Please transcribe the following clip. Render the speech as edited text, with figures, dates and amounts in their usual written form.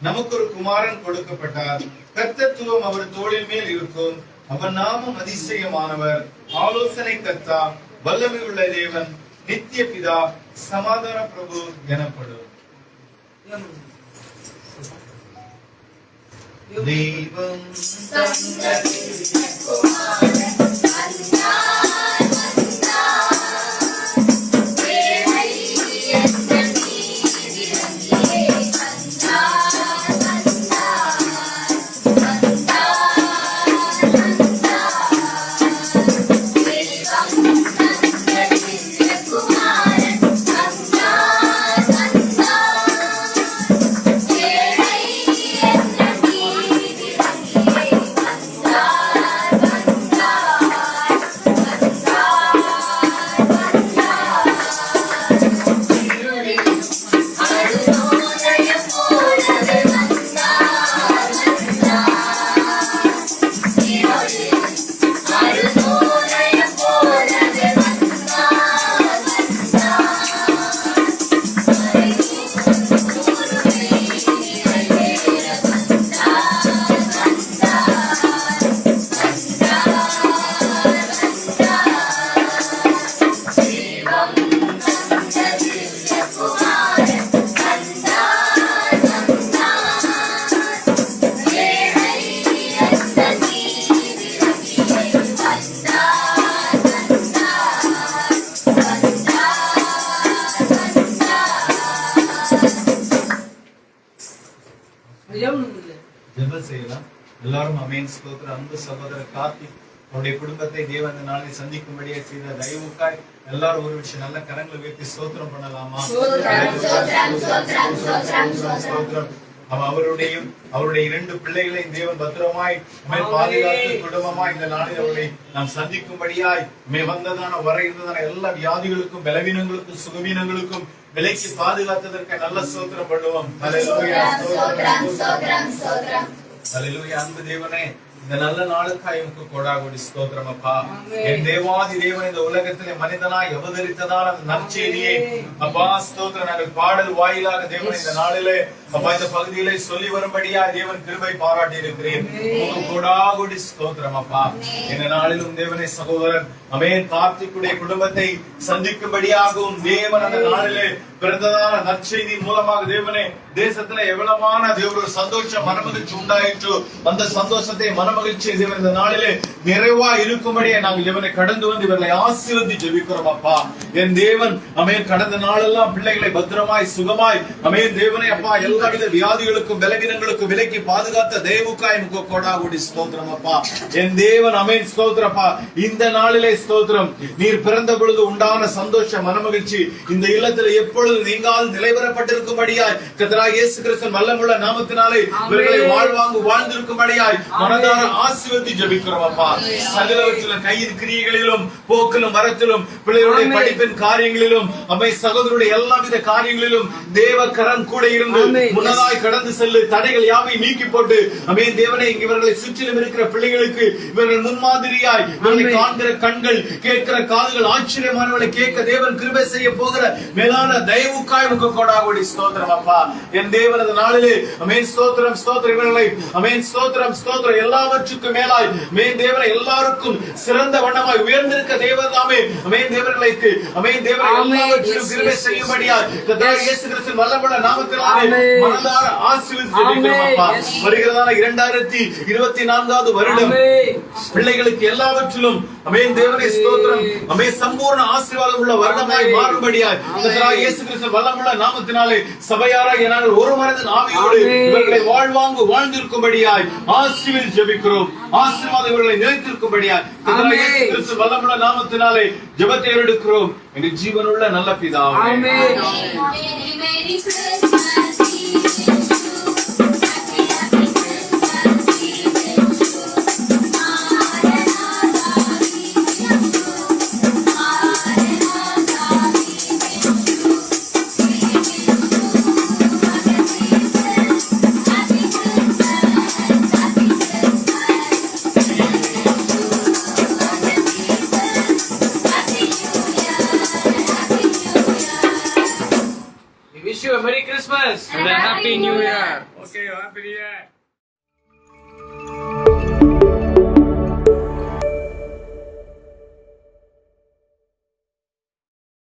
நமக்கு ஒரு குமாரன் கொடுக்கப்பட்டார். கர்த்தத்துவம் அவர் தோளின் மேல் இருக்கும். அவர் நாமம் அதிசயமானவர், ஆலோசனை கர்த்தா, வல்லமை உள்ள தேவன், நித்திய பிதா, சமாதான பிரபு எனப்படும். தெய்வம் எல்லாரும் அமேன் ஸ்தோத்திரம். அன்பு சகோதரர் கார்த்திக் அவருடைய குடும்பத்தை தேவன் நாளை சந்திக்கும்படியே செய்த தயவுக்காய் எல்லாரும் ஒரு விஷயம் நல்ல கரங்களை வைத்து ஸ்தோத்திரம் பண்ணலாமா? அவருடைய 2 பிள்ளைகளையும் தேவன் பத்திரமாய் பாதுகாத்து குடும்பமாய் இந்த நாளில் அவரை நாம் சந்திக்கும்படியாய் வந்ததான வர இருந்ததான எல்லா வியாதிகளுக்கும் பலவீனங்களுக்கும் சுகவீனங்களுக்கும் விலைக்கு பாதுகாத்ததற்கு நல்ல ஸ்தோத்திரம் பண்ணுவோம். ஹல்லேலூயா. அன்பு தேவனே, இந்த நல்ல நாளுக்காய் உமக்கு கோடாகோடி ஸ்தோத்திரம் அப்பா. என் தேவாதி தேவன் இந்த உலகத்திலே மனிதனாய் அவதரித்ததான நற்செய்தியை அப்பா ஸ்தோத்திரம் நாங்கள் பாடல் வாயிலாக தேவன் இந்த நாளிலே அப்பா இந்த பகுதியிலே சொல்லி வரும்படியா தேவன் கிருபை பாராட்டி இருக்கிறேன். உமக்கு கோடாகோடி ஸ்தோத்திரம் அப்பா. இந்த நாளிலும் தேவனே சகோதரன் அமேன் கார்த்திக்குடைய குடும்பத்தை சந்திக்கும்படியாகவும் தேவன் அந்த நாளிலே பிறந்ததான நற்செய்தி மூலமாக தேவனே தேசத்துல எவ்வளவான தேவ சந்தோஷம் மனமகிழ்ச்சி உண்டாயிற்று. அந்த சந்தோஷத்தை மனமகிழ்ச்சி தேவன் இந்த நாளிலே நிறைவா இருக்கும்படியே நாங்கள் தேவனை கடந்து வந்து இவர்களை ஆசீர்வதி ஜெபிக்கிறோம் அப்பா. என் தேவன் அமேன் கடந்த நாளெல்லாம் பிள்ளைகளை பத்திரமாய் சுகமாய் அமேன் தேவனே அப்பா எல்லாவித வியாதிகளுக்கும் பலவீனங்களுக்கும் விலைக்கு பாதுகாத்த தேவுக்காய் கோடாகோடி ஸ்தோத்திரம் அப்பா. என் தேவன் அமேன் ஸ்தோத்திரப்பா. இந்த நாளிலே ஸ்தோத்திரம் நீர் பிறந்த பொழுது உண்டான சந்தோஷ மனமகிழ்ச்சி இந்த இல்லத்தில் எப்பொழுது நீங்கால் நிலைவரப்பட்டிருக்கும்படியாய் கர்த்தராகிய இயேசு கிறிஸ்துவின் வல்லமுள்ள நாமத்தினாலே இவர்களை வாழ்ந்திருக்கும்படியாய் மனதார ஆசீர்வதி ஜெபிக்கிறோம் அப்பா. சகலவற்றிலும் கையின் கிரியைகளிலும் போக்கிலும் வரத்திலும் பிள்ளைகளுடைய படிப்பின் காரியங்களிலும் அவை சகோதரருடைய எல்லாவித காரியங்களிலும் தேவ கரம் கூட இருந்து முன்னதாய் கடந்து செல்லு தடைகள் யாவை நீக்கி போட்டு அமேன் தேவனே இவர்களை சுற்றிலும் இருக்கிற பிள்ளைகளுக்கு இவர்கள் முன்மாதிரியாய் இவர்களை காண்கிற கண்கள் கேட்கிற காதுகள் ஆச்சரியமானவர்களை கேட்க தேவன் கிருபை செய்ய போகிற மேலான தயவுக்காய் உங்க கோடாகோடி ஸ்தோத்திரம் அப்பா. என் தேவனது நாளிலே அமேன் ஸ்தோத்திரம் ஸ்தோத்திரம் இவர்களை அமேன் ஸ்தோத்திரம் ஸ்தோத்திரம் எல்லாவற்றுக்கும் மேலாய் அமேன் தேவனை எல்லாருக்கும் சிறந்த வண்ணமாய் உயர்ந்திருக்க தேவதாமே அமேன் தேவர்களுக்கு அமேன் தேவனை எல்லாவற்றிலும் கிருபை செய்யும்படியாய் கர்த்தராகிய இயேசு கிறிஸ்துவின் வல்லமுள்ள நாமத்தினாலே மனதார ஆசீர்வதித்து ஜெபிக்கிறோம் அப்பா. வருகிறதான 2024வது வருடம் பிள்ளைகளுக்கு எல்லாவற்றிலும் ஆமென் தேவனே ஸ்தோத்திரம் ஆமென் சம்பூர்ண ஆசீர்வாதம் உள்ள வருடமாய் மாறும்படியாய் கர்த்தராகிய இயேசு கிறிஸ்து வல்லமுள்ள நாமத்தினாலே சபையாராகிய நாங்கள் ஒரு மனதின் ஆவியோடு இவர்களை வாழ்ந்திருக்கும்படியாய் ஆசீர்வதித்து ஜெபிக்கிறோம். ஆசீர்வாதம் இவர்களை நிலைத்திருக்கும்படியாய் கர்த்தராகிய இயேசு கிறிஸ்து வல்லமுள்ள நாமத்தினாலே ஜெபத்தை எடுக்கிறோம் எங்கள் ஜீவனுள்ள நல்ல பிதாவே. ஆமென். Wish you a Merry Christmas and a Happy New Year. Okay, Happy New Year.